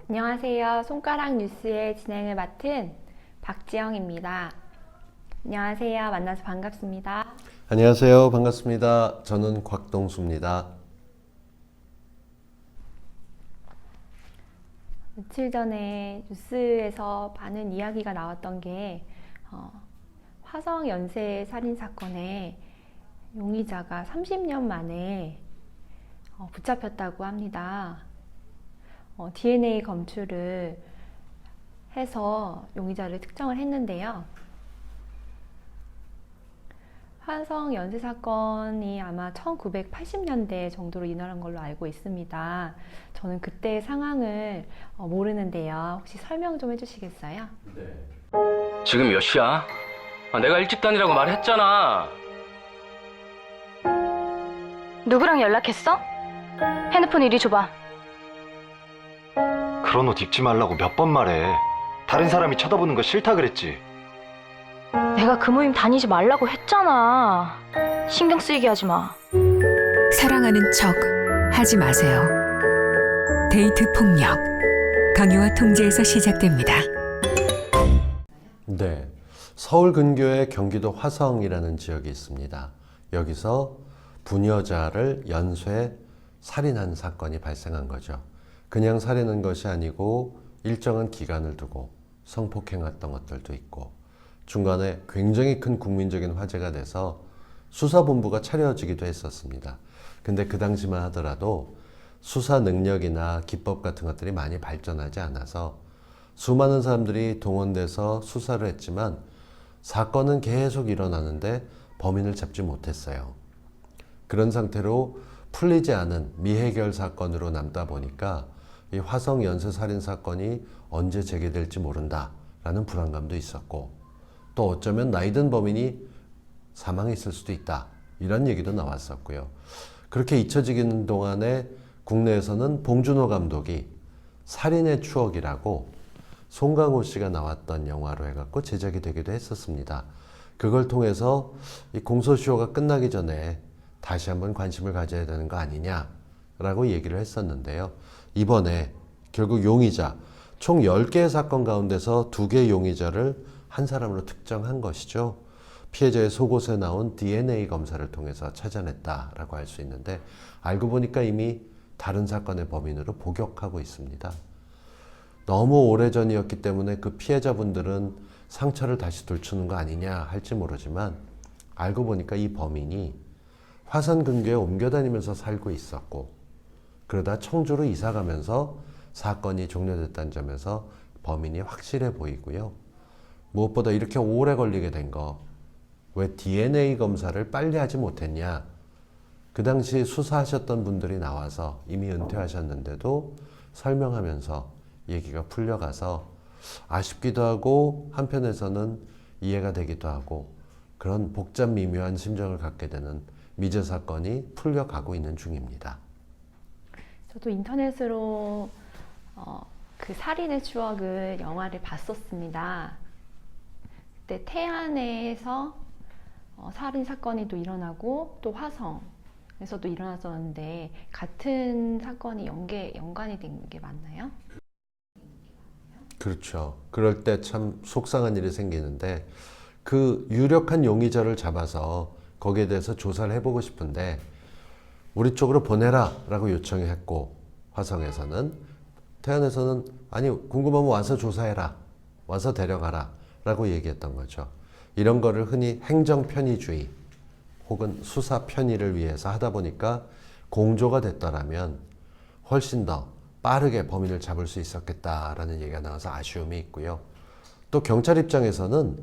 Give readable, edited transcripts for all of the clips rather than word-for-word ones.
안녕하세요. 손가락 뉴스의 진행을 맡은 박지영입니다. 안녕하세요. 만나서 반갑습니다. 안녕하세요. 반갑습니다. 저는 곽동수입니다. 며칠 전에 뉴스에서 많은 이야기가 나왔던 게 화성 연쇄 살인 사건의 용의자가 30년 만에 붙잡혔다고 합니다. DNA 검출을 해서 용의자를 특정을 했는데요. 화성 연쇄 사건이 아마 1980년대 정도로 일어난 걸로 알고 있습니다. 저는 그때 상황을 모르는데요. 혹시 설명 좀 해주시겠어요? 네. 지금 몇 시야? 내가 일찍 다니라고 말했잖아. 누구랑 연락했어? 핸드폰 이리 줘봐. 그런 옷 입지 말라고 몇 번 말해. 다른 사람이 쳐다보는 거 싫다 그랬지. 내가 그 모임 다니지 말라고 했잖아. 신경 쓰이게 하지 마. 사랑하는 척 하지 마세요. 데이트 폭력, 강요와 통제에서 시작됩니다. 네. 서울 근교의 경기도 화성이라는 지역이 있습니다. 여기서 부녀자를 연쇄 살인한 사건이 발생한 거죠. 그냥 살인한 것이 아니고 일정한 기간을 두고 성폭행했던 것들도 있고 중간에 굉장히 큰 국민적인 화제가 돼서 수사본부가 차려지기도 했었습니다. 근데 그 당시만 하더라도 수사 능력이나 기법 같은 것들이 많이 발전하지 않아서 수많은 사람들이 동원돼서 수사를 했지만 사건은 계속 일어나는데 범인을 잡지 못했어요. 그런 상태로 풀리지 않은 미해결 사건으로 남다 보니까 이 화성 연쇄 살인 사건이 언제 재개될지 모른다라는 불안감도 있었고 또 어쩌면 나이든 범인이 사망했을 수도 있다 이런 얘기도 나왔었고요. 그렇게 잊혀지는 동안에 국내에서는 봉준호 감독이 살인의 추억이라고 송강호 씨가 나왔던 영화로 해갖고 제작이 되기도 했었습니다. 그걸 통해서 이 공소시효가 끝나기 전에 다시 한번 관심을 가져야 되는 거 아니냐라고 얘기를 했었는데요. 이번에 결국 용의자 총 10개의 사건 가운데서 2개의 용의자를 한 사람으로 특정한 것이죠. 피해자의 속옷에 나온 DNA 검사를 통해서 찾아냈다라고 할 수 있는데 알고 보니까 이미 다른 사건의 범인으로 복역하고 있습니다. 너무 오래전이었기 때문에 그 피해자분들은 상처를 다시 돌추는 거 아니냐 할지 모르지만 알고 보니까 이 범인이 화성 근교에 옮겨 다니면서 살고 있었고 그러다 청주로 이사 가면서 사건이 종료됐다는 점에서 범인이 확실해 보이고요. 무엇보다 이렇게 오래 걸리게 된 거, 왜 DNA 검사를 빨리 하지 못했냐? 그 당시 수사하셨던 분들이 나와서 이미 은퇴하셨는데도 설명하면서 얘기가 풀려가서 아쉽기도 하고 한편에서는 이해가 되기도 하고 그런 복잡 미묘한 심정을 갖게 되는 미제 사건이 풀려가고 있는 중입니다. 저도 인터넷으로 그 살인의 추억을 영화를 봤었습니다. 그때 태안에서 살인 사건이 또 일어나고 또 화성에서도 일어났었는데 같은 사건이 연관이 된 게 맞나요? 그렇죠. 그럴 때 참 속상한 일이 생기는데 그 유력한 용의자를 잡아서 거기에 대해서 조사를 해보고 싶은데 우리 쪽으로 보내라 라고 요청했고 화성에서는 태안에서는 아니 궁금하면 와서 조사해라 와서 데려가라 라고 얘기했던 거죠. 이런 거를 흔히 행정편의주의 혹은 수사 편의를 위해서 하다 보니까 공조가 됐더라면 훨씬 더 빠르게 범인을 잡을 수 있었겠다라는 얘기가 나와서 아쉬움이 있고요. 또 경찰 입장에서는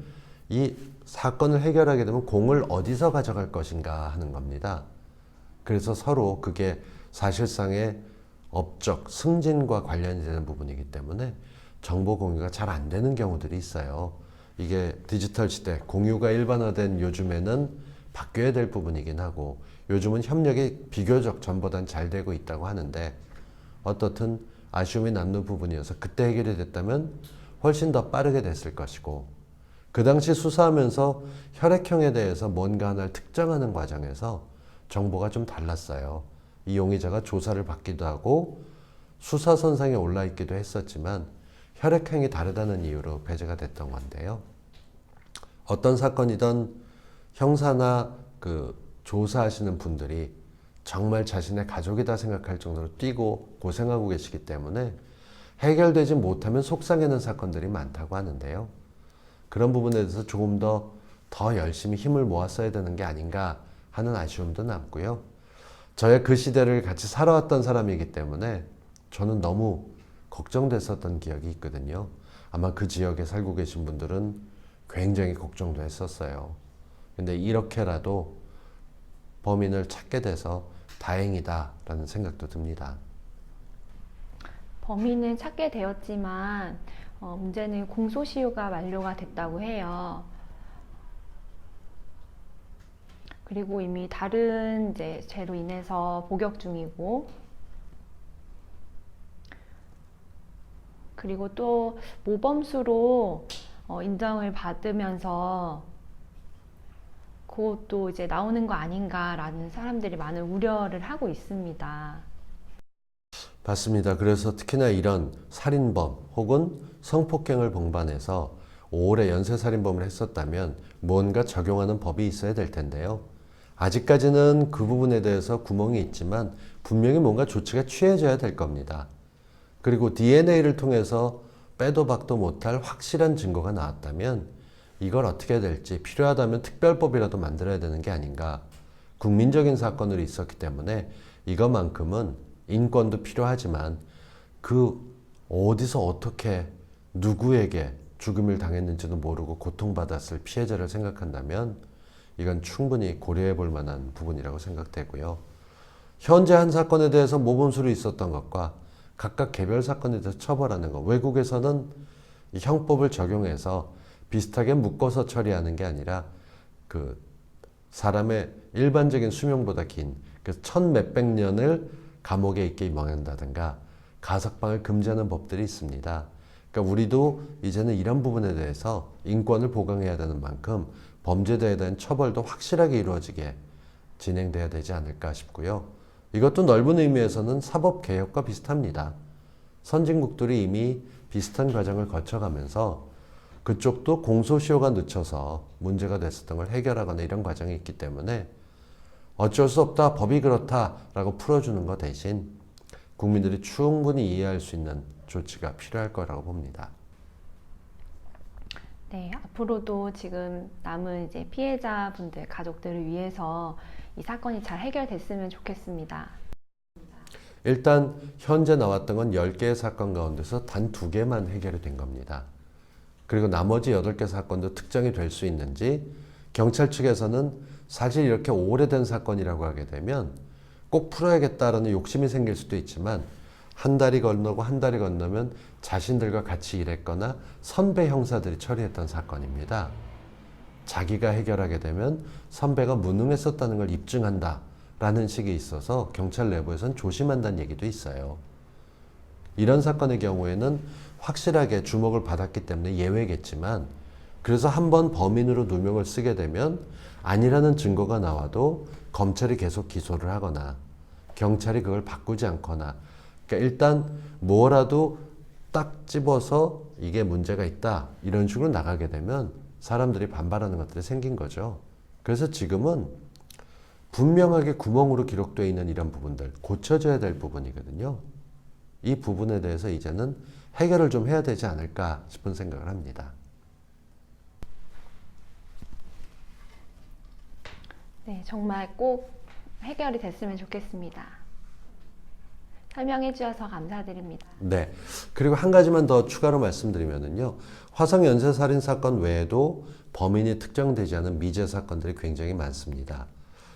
이 사건을 해결하게 되면 공을 어디서 가져갈 것인가 하는 겁니다. 그래서 서로 그게 사실상의 업적, 승진과 관련이 되는 부분이기 때문에 정보 공유가 잘 안 되는 경우들이 있어요. 이게 디지털 시대, 공유가 일반화된 요즘에는 바뀌어야 될 부분이긴 하고 요즘은 협력이 비교적 전보단 잘 되고 있다고 하는데 어떻든 아쉬움이 남는 부분이어서 그때 해결이 됐다면 훨씬 더 빠르게 됐을 것이고 그 당시 수사하면서 혈액형에 대해서 뭔가 하나를 특정하는 과정에서 정보가 좀 달랐어요. 이 용의자가 조사를 받기도 하고 수사선상에 올라있기도 했었지만 혈액형이 다르다는 이유로 배제가 됐던 건데요. 어떤 사건이든 형사나 조사하시는 분들이 정말 자신의 가족이다 생각할 정도로 뛰고 고생하고 계시기 때문에 해결되지 못하면 속상해하는 사건들이 많다고 하는데요. 그런 부분에 대해서 조금 더 열심히 힘을 모았어야 되는 게 아닌가 하는 아쉬움도 남고요. 저의 그 시대를 같이 살아왔던 사람이기 때문에 저는 너무 걱정됐었던 기억이 있거든요. 아마 그 지역에 살고 계신 분들은 굉장히 걱정도 했었어요. 근데 이렇게라도 범인을 찾게 돼서 다행이다라는 생각도 듭니다. 범인은 찾게 되었지만 문제는 공소시효가 만료가 됐다고 해요. 그리고 이미 다른 이제 죄로 인해서 복역 중이고, 그리고 또 모범수로 인정을 받으면서 그것도 이제 나오는 거 아닌가라는 사람들이 많은 우려를 하고 있습니다. 맞습니다. 그래서 특히나 이런 살인범 혹은 성폭행을 동반해서 오래 연쇄살인범을 했었다면 뭔가 적용하는 법이 있어야 될 텐데요. 아직까지는 그 부분에 대해서 구멍이 있지만 분명히 뭔가 조치가 취해져야 될 겁니다. 그리고 DNA를 통해서 빼도 박도 못할 확실한 증거가 나왔다면 이걸 어떻게 해야 될지 필요하다면 특별법이라도 만들어야 되는 게 아닌가. 국민적인 사건으로 있었기 때문에 이것만큼은 인권도 필요하지만 어디서 어떻게 누구에게 죽음을 당했는지도 모르고 고통받았을 피해자를 생각한다면 이건 충분히 고려해 볼 만한 부분이라고 생각되고요. 현재 한 사건에 대해서 모범수로 있었던 것과 각각 개별 사건에 대해서 처벌하는 것, 외국에서는 이 형법을 적용해서 비슷하게 묶어서 처리하는 게 아니라 사람의 일반적인 수명보다 긴 1000몇백 년을 감옥에 있게 망한다든가 가석방을 금지하는 법들이 있습니다. 그러니까 우리도 이제는 이런 부분에 대해서 인권을 보강해야 되는 만큼 범죄자에 대한 처벌도 확실하게 이루어지게 진행돼야 되지 않을까 싶고요. 이것도 넓은 의미에서는 사법개혁과 비슷합니다. 선진국들이 이미 비슷한 과정을 거쳐가면서 그쪽도 공소시효가 늦춰서 문제가 됐었던 걸 해결하거나 이런 과정이 있기 때문에 어쩔 수 없다, 법이 그렇다라고 풀어주는 것 대신 국민들이 충분히 이해할 수 있는 조치가 필요할 거라고 봅니다. 네, 앞으로도 지금 남은 이제 피해자분들, 가족들을 위해서 이 사건이 잘 해결됐으면 좋겠습니다. 일단 현재 나왔던 건 10개의 사건 가운데서 단 2개만 해결이 된 겁니다. 그리고 나머지 8개 사건도 특정이 될 수 있는지 경찰 측에서는 사실 이렇게 오래된 사건이라고 하게 되면 꼭 풀어야겠다라는 욕심이 생길 수도 있지만 한 달이 건너고 한 달이 건너면 자신들과 같이 일했거나 선배 형사들이 처리했던 사건입니다. 자기가 해결하게 되면 선배가 무능했었다는 걸 입증한다 라는 식이 있어서 경찰 내부에서는 조심한다는 얘기도 있어요. 이런 사건의 경우에는 확실하게 주목을 받았기 때문에 예외겠지만 그래서 한번 범인으로 누명을 쓰게 되면 아니라는 증거가 나와도 검찰이 계속 기소를 하거나 경찰이 그걸 바꾸지 않거나 그러니까 일단 뭐라도 딱 집어서 이게 문제가 있다 이런 식으로 나가게 되면 사람들이 반발하는 것들이 생긴 거죠. 그래서 지금은 분명하게 구멍으로 기록되어 있는 이런 부분들 고쳐져야 될 부분이거든요. 이 부분에 대해서 이제는 해결을 좀 해야 되지 않을까 싶은 생각을 합니다. 네, 정말 꼭 해결이 됐으면 좋겠습니다. 설명해 주셔서 감사드립니다. 네. 그리고 한 가지만 더 추가로 말씀드리면은요. 화성 연쇄살인 사건 외에도 범인이 특정되지 않은 미제 사건들이 굉장히 많습니다.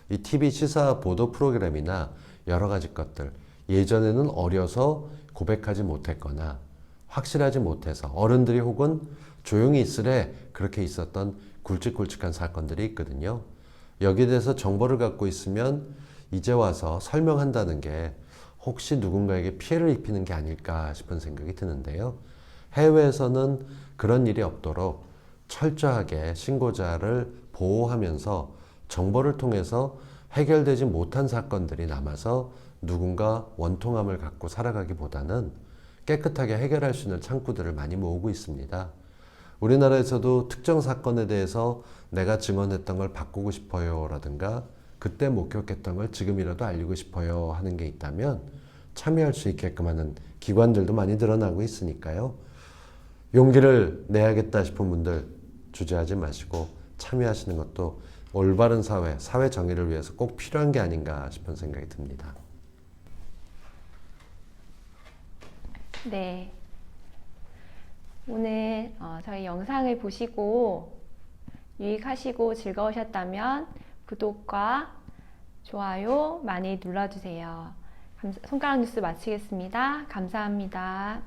이 TV 시사 보도 프로그램이나 여러 가지 것들 예전에는 어려서 고백하지 못했거나 확실하지 못해서 어른들이 혹은 조용히 있으래 그렇게 있었던 굵직굵직한 사건들이 있거든요. 여기에 대해서 정보를 갖고 있으면 이제 와서 설명한다는 게 혹시 누군가에게 피해를 입히는 게 아닐까 싶은 생각이 드는데요. 해외에서는 그런 일이 없도록 철저하게 신고자를 보호하면서 정보를 통해서 해결되지 못한 사건들이 남아서 누군가 원통함을 갖고 살아가기보다는 깨끗하게 해결할 수 있는 창구들을 많이 모으고 있습니다. 우리나라에서도 특정 사건에 대해서 내가 증언했던 걸 바꾸고 싶어요 라든가 그때 목격했던 걸 지금이라도 알리고 싶어요 하는 게 있다면 참여할 수 있게끔 하는 기관들도 많이 늘어나고 있으니까요. 용기를 내야겠다 싶은 분들 주저하지 마시고 참여하시는 것도 올바른 사회 정의를 위해서 꼭 필요한 게 아닌가 싶은 생각이 듭니다. 네. 오늘 저희 영상을 보시고 유익하시고 즐거우셨다면 구독과 좋아요 많이 눌러주세요. 손가락 뉴스 마치겠습니다. 감사합니다.